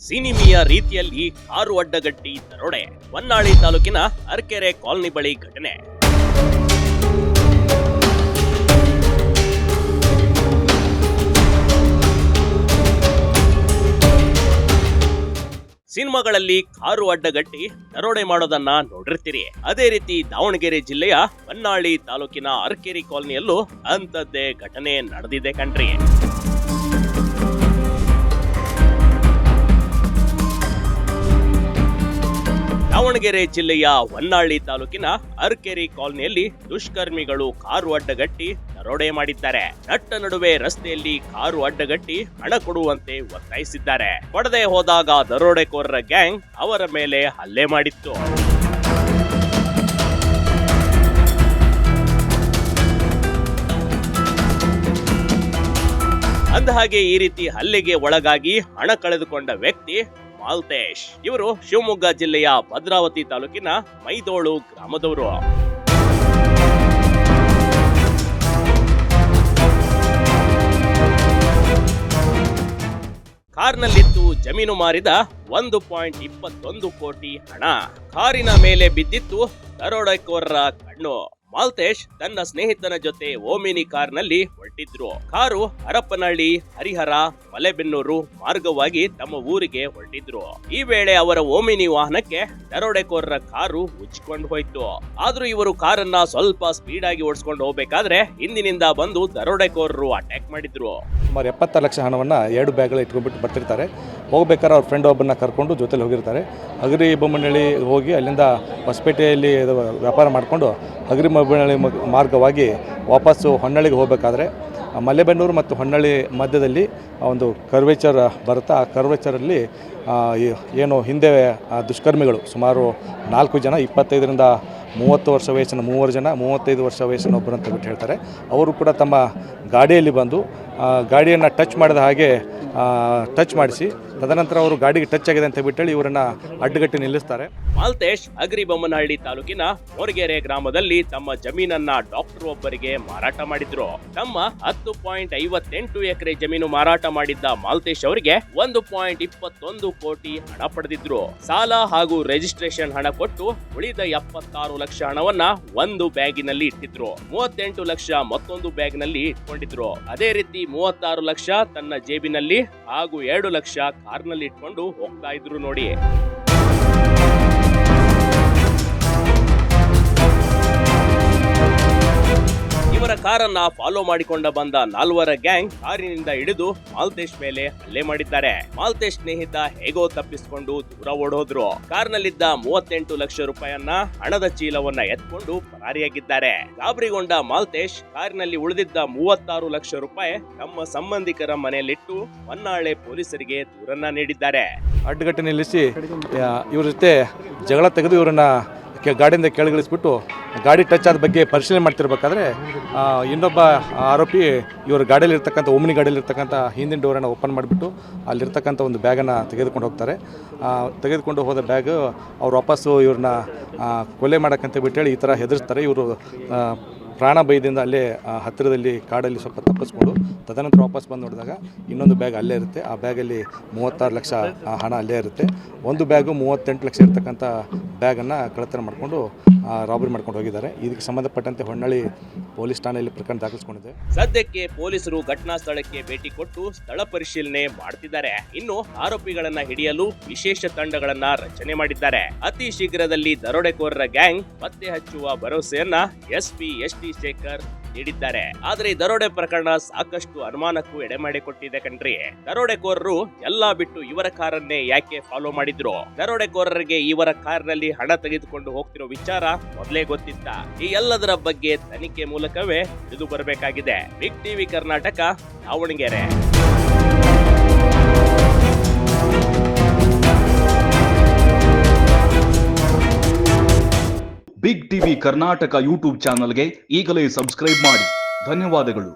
ಸಿನಿಮೀಯ ರೀತಿಯಲ್ಲಿ ಕಾರು ಅಡ್ಡಗಟ್ಟಿ ದರೋಡೆ. ಹೊನ್ನಾಳಿ ತಾಲೂಕಿನ ಅರಕೆರೆ ಕಾಲನಿ ಬಳಿ ಘಟನೆ. ಸಿನಿಮಾಗಳಲ್ಲಿ ಕಾರು ಅಡ್ಡಗಟ್ಟಿ ದರೋಡೆ ಮಾಡೋದನ್ನ ನೋಡಿರ್ತೀರಿ. ಅದೇ ರೀತಿ ದಾವಣಗೆರೆ ಜಿಲ್ಲೆಯ ಹೊನ್ನಾಳಿ ತಾಲೂಕಿನ ಅರಕೆರೆ ಕಾಲನಿಯಲ್ಲೂ ಅಂಥದ್ದೇ ಘಟನೆ ನಡೆದಿದೆ ಕಣ್ರಿ. ದಾವಣಗೆರೆ ಜಿಲ್ಲೆಯ ಹೊನ್ನಾಳಿ ತಾಲೂಕಿನ ಅರಕೆರೆ ಕಾಲನಿಯಲ್ಲಿ ದುಷ್ಕರ್ಮಿಗಳು ಕಾರು ಅಡ್ಡಗಟ್ಟಿ ದರೋಡೆ ಮಾಡಿದ್ದಾರೆ. ನಟ್ಟ ನಡುವೆ ರಸ್ತೆಯಲ್ಲಿ ಕಾರು ಅಡ್ಡಗಟ್ಟಿ ಹಣ ಕೊಡುವಂತೆ ಒತ್ತಾಯಿಸಿದ್ದಾರೆ. ಕೊಡದೆ ಹೋದಾಗ ದರೋಡೆಕೋರರ ಗ್ಯಾಂಗ್ ಅವರ ಮೇಲೆ ಹಲ್ಲೆ ಮಾಡಿತ್ತು. ಅಂದಹಾಗೆ ಈ ರೀತಿ ಹಲ್ಲೆಗೆ ಒಳಗಾಗಿ ಹಣ ಕಳೆದುಕೊಂಡ ವ್ಯಕ್ತಿ ಮಾಲ್ತೇಶ್. ಇವರು ಶಿವಮೊಗ್ಗ ಜಿಲ್ಲೆಯ ಭದ್ರಾವತಿ ತಾಲೂಕಿನ ಮೈದೋಳು ಗ್ರಾಮದವರು. ಕಾರ್ನಲ್ಲಿದ್ದು ಜಮೀನು ಮಾರಿದ 1.21 ಕೋಟಿ ಹಣ. ಕಾರಿನ ಮೇಲೆ ಬಿದ್ದಿತ್ತು ದರೋಡೆಕೋರರ ಕಣ್ಣು. ಮಾಲ್ತೇಶ್ ತನ್ನ ಸ್ನೇಹಿತನ ಜೊತೆ ಓಮಿನಿ ಕಾರ್ನಲ್ಲಿ ಹೊರಟಿದ್ರು. ಕಾರು ಹರಪನಹಳ್ಳಿ, ಹರಿಹರ, ಮಲೆಬೆನ್ನೂರು ಮಾರ್ಗವಾಗಿ ತಮ್ಮ ಊರಿಗೆ ಹೊರಟಿದ್ರು. ಈ ವೇಳೆ ಅವರ ಓಮಿನಿ ವಾಹನಕ್ಕೆ ದರೋಡೆಕೋರರ ಕಾರು ಉಚ್ಚಿಕೊಂಡು ಹೋಯ್ತು. ಆದ್ರೂ ಇವರು ಕಾರನ್ನ ಸ್ವಲ್ಪ ಸ್ಪೀಡ್ ಆಗಿ ಓಡಿಸ್ಕೊಂಡು ಹೋಗ್ಬೇಕಾದ್ರೆ ಹಿಂದಿನಿಂದ ಬಂದು ದರೋಡೆಕೋರರು ಅಟ್ಯಾಕ್ ಮಾಡಿದ್ರು. ಸುಮಾರು 70 ಲಕ್ಷ ಹಣವನ್ನು 2 ಬ್ಯಾಗ್ಗಳು ಇಟ್ಕೊಂಡ್ಬಿಟ್ಟು ಬರ್ತಿರ್ತಾರೆ. ಹೋಗ್ಬೇಕಾದ್ರೆ ಅವ್ರ ಫ್ರೆಂಡ್ ಒಬ್ಬನ್ನ ಕರ್ಕೊಂಡು ಜೊತೆಲಿ ಹೋಗಿರ್ತಾರೆ. ಅಗರಿ ಬೊಮ್ಮನಹಳ್ಳಿ ಹೋಗಿ ಅಲ್ಲಿಂದ ಹೊಸಪೇಟೆಯಲ್ಲಿ ವ್ಯಾಪಾರ ಮಾಡಿಕೊಂಡು ಅಗರಿ ಬೊಮ್ಮನಹಳ್ಳಿ ಮಾರ್ಗವಾಗಿ ವಾಪಸ್ಸು ಹೊನ್ನಳ್ಳಿಗೆ ಹೋಗಬೇಕಾದ್ರೆ ಮಲೆಬೆನ್ನೂರು ಮತ್ತು ಹೊನ್ನಳ್ಳಿ ಮಧ್ಯದಲ್ಲಿ ಒಂದು ಕರ್ವೇಚರ್ ಬರುತ್ತೆ. ಆ ಕರ್ವೇಚರಲ್ಲಿ ಏನು ಹಿಂದೆ ದುಷ್ಕರ್ಮಿಗಳು ಸುಮಾರು 4 ಜನ 25ರಿಂದ 30 ವರ್ಷ ವಯಸ್ಸಿನ 3 ಜನ, 35 ವರ್ಷ ವಯಸ್ಸಿನ ಒಬ್ಬರು ಅಂತ ಬಿಟ್ಟು ಹೇಳ್ತಾರೆ. ಅವರು ಕೂಡ ತಮ್ಮ ಗಾಡಿಯಲ್ಲಿ ಬಂದು ಗಾಡಿಯನ್ನು ಟಚ್ ಮಾಡಿದ ಹಾಗೆ ಟಚ್ ಮಾಡಿಸಿ ತದನಂತರ ಅವರು ಗಾಡಿಗೆ ಟಚ್ ಆಗಿದೆ ಅಂತ ಬಿಟ್ಟು ಇವರನ್ನ ಅಡ್ಡಗಟ್ಟಿ ನಿಲ್ಲಿಸ್ತಾರೆ. ಮಾಲ್ತೇಶ್ ಅಗರಿಬೊಮ್ಮನಹಳ್ಳಿ ತಾಲೂಕಿನ ಮೋರ್ಗೆರೆ ಗ್ರಾಮದಲ್ಲಿ ತಮ್ಮ ಜಮೀನನ್ನ ಡಾಕ್ಟರ್ ಒಬ್ಬರಿಗೆ ಮಾರಾಟ ಮಾಡಿದ್ರು. ತಮ್ಮ 10.58 ಎಕರೆ ಜಮೀನು ಮಾರಾಟ ಮಾಡಿದ್ದ ಮಾಲ್ತೇಶ್ ಅವರಿಗೆ 1.21 ಕೋಟಿ ಹಣ ಪಡೆದಿದ್ರು. ಸಾಲ ಹಾಗೂ ರಿಜಿಸ್ಟ್ರೇಷನ್ ಹಣ ಕೊಟ್ಟು ಉಳಿದ 76 ಲಕ್ಷ ಹಣವನ್ನ ಒಂದು ಬ್ಯಾಗಿನಲ್ಲಿ ಇಟ್ಟಿದ್ರು. 38 ಲಕ್ಷ ಮತ್ತೊಂದು ಬ್ಯಾಗ್ ನಲ್ಲಿ ಇಟ್ಕೊಂಡಿದ್ರು. ಅದೇ ರೀತಿ 36 ಲಕ್ಷ ತನ್ನ ಜೇಬಿನಲ್ಲಿ ಹಾಗೂ 2 ಲಕ್ಷ ಕಾರ್ನಲ್ಲಿ ಇಟ್ಕೊಂಡು ಹೋಗ್ತಾ ಇದ್ರು ನೋಡಿ. ಇವರ ಕಾರನ್ನ ಫಾಲೋ ಮಾಡಿಕೊಂಡ ಬಂದ 4 ಗ್ಯಾಂಗ್ ಕಾರಿನಿಂದ ಹಿಡಿದು ಮಾಲ್ತೇಶ್ ಮೇಲೆ ಹಲ್ಲೆ ಮಾಡಿದ್ದಾರೆ. ಮಾಲ್ತೇಶ್ ಸ್ನೇಹಿತ ಹೇಗೋ ತಪ್ಪಿಸಿಕೊಂಡು ದೂರ ಓಡೋದ್ರು. ಕಾರ್ನಲ್ಲಿದ್ದ 38 ಲಕ್ಷ ರೂಪಾಯಿಯನ್ನ ಹಣದ ಚೀಲವನ್ನ ಎತ್ಕೊಂಡು ಪರಾರಿಯಾಗಿದ್ದಾರೆ. ಗಾಬರಿಗೊಂಡ ಮಾಲ್ತೇಶ್ ಕಾರಿನಲ್ಲಿ ಉಳಿದಿದ್ದ 36 ಲಕ್ಷ ರೂಪಾಯಿ ತಮ್ಮ ಸಂಬಂಧಿಕರ ಮನೆಯಲ್ಲಿಟ್ಟು ಹೊನ್ನಾಳಿ ಪೊಲೀಸರಿಗೆ ದೂರನ್ನ ನೀಡಿದ್ದಾರೆ. ಅಡ್ಡಗಟ್ಟಿ ನಿಲ್ಲಿಸಿ ಇವ್ರ ಜೊತೆ ಜಗಳ ತೆಗೆದು ಇವರನ್ನ ಗಾಡಿಯಿಂದ ಕೆಳಗಿಳಿಸ್ಬಿಟ್ಟು ಗಾಡಿ ಟಚ್ ಆದ ಬಗ್ಗೆ ಪರಿಶೀಲನೆ ಮಾಡ್ತಿರ್ಬೇಕಾದ್ರೆ ಇನ್ನೊಬ್ಬ ಆರೋಪಿ ಇವರು ಗಾಡಿಯಲ್ಲಿ ಇರ್ತಕ್ಕಂಥ ಓಮಿನಿ ಗಾಡಿಯಲ್ಲಿ ಇರ್ತಕ್ಕಂಥ ಹಿಂದಿನ ಡೋರನ್ನು ಓಪನ್ ಮಾಡಿಬಿಟ್ಟು ಅಲ್ಲಿರ್ತಕ್ಕಂಥ ಒಂದು ಬ್ಯಾಗನ್ನು ತೆಗೆದುಕೊಂಡು ಹೋಗ್ತಾರೆ. ತೆಗೆದುಕೊಂಡು ಹೋದ ಬ್ಯಾಗ್ ಅವ್ರು ವಾಪಸ್ಸು ಇವ್ರನ್ನ ಕೊಲೆ ಮಾಡೋಕ್ಕಂತ ಬಿಟ್ಟೇಳಿ ಈ ಥರ ಹೆದರ್ಸ್ತಾರೆ. ಇವರು ಪ್ರಾಣ ಭಯದಿಂದ ಅಲ್ಲೇ ಹತ್ತಿರದಲ್ಲಿ ಕಾಡಲ್ಲಿ ಸ್ವಲ್ಪ ತಪ್ಪಿಸ್ಕೊಂಡು ತದನಂತರ ವಾಪಸ್ ಬಂದು ನೋಡಿದಾಗ ಇನ್ನೊಂದು ಬ್ಯಾಗ್ ಅಲ್ಲೇ ಇರುತ್ತೆ. ಆ ಬ್ಯಾಗಲ್ಲಿ 36 ಲಕ್ಷ ಹಣ ಅಲ್ಲೇ ಇರುತ್ತೆ. ಒಂದು ಬ್ಯಾಗು 38 ಲಕ್ಷ ಇರ್ತಕ್ಕಂಥ ಬ್ಯಾಗನ್ನು ಕಳ್ಳತನ ಮಾಡಿಕೊಂಡು ರಾಬರಿ ಮಾಡ್ಕೊಂಡು ಹೋಗಿದ್ದಾರೆ. ಇದಕ್ಕೆ ಸಂಬಂಧಪಟ್ಟಂತೆ ಹೊನ್ನಾಳಿ ಪೊಲೀಸ್ ಠಾಣೆಯಲ್ಲಿ ಪ್ರಕರಣ ದಾಖಲಿಸಿಕೊಂಡಿದೆ. ಸದ್ಯಕ್ಕೆ ಪೊಲೀಸರು ಘಟನಾ ಸ್ಥಳಕ್ಕೆ ಭೇಟಿ ಕೊಟ್ಟು ಸ್ಥಳ ಪರಿಶೀಲನೆ ಮಾಡ್ತಿದ್ದಾರೆ. ಇನ್ನು ಆರೋಪಿಗಳನ್ನ ಹಿಡಿಯಲು ವಿಶೇಷ ತಂಡಗಳನ್ನ ರಚನೆ ಮಾಡಿದ್ದಾರೆ. ಅತಿ ಶೀಘ್ರದಲ್ಲಿ ದರೋಡೆಕೋರರ ಗ್ಯಾಂಗ್ ಪತ್ತೆ ಹಚ್ಚುವ ಭರವಸೆಯನ್ನ ಎಸ್ಪಿ ಎಸ್ ಟಿ ಶೇಖರ್ ನೀಡಿದ್ದಾರೆ. ಆದ್ರೆ ಈ ದರೋಡೆ ಪ್ರಕರಣ ಸಾಕಷ್ಟು ಅನುಮಾನಕ್ಕೂ ಎಡೆ ಮಾಡಿಕೊಟ್ಟಿದೆ ಕಣ್ರಿ. ದರೋಡೆಕೋರರು ಎಲ್ಲಾ ಬಿಟ್ಟು ಇವರ ಕಾರನ್ನೇ ಯಾಕೆ ಫಾಲೋ ಮಾಡಿದ್ರು? ದರೋಡೆಕೋರರಿಗೆ ಇವರ ಕಾರ್ನಲ್ಲಿ ಹಣ ತೆಗೆದುಕೊಂಡು ಹೋಗ್ತಿರೋ ವಿಚಾರ ಮೊದಲೇ ಗೊತ್ತಿತ್ತ? ಈ ಎಲ್ಲದರ ಬಗ್ಗೆ ತನಿಖೆ ಮೂಲಕವೇ ತಿಳಿದು ಬರಬೇಕಾಗಿದೆ. Big TV Karnataka, Davanagere. Big TV Karnataka YouTube ಚಾನಲ್ಗೆ ಈಗಲೇ ಸಬ್ಸ್ಕ್ರೈಬ್ ಮಾಡಿ. ಧನ್ಯವಾದಗಳು.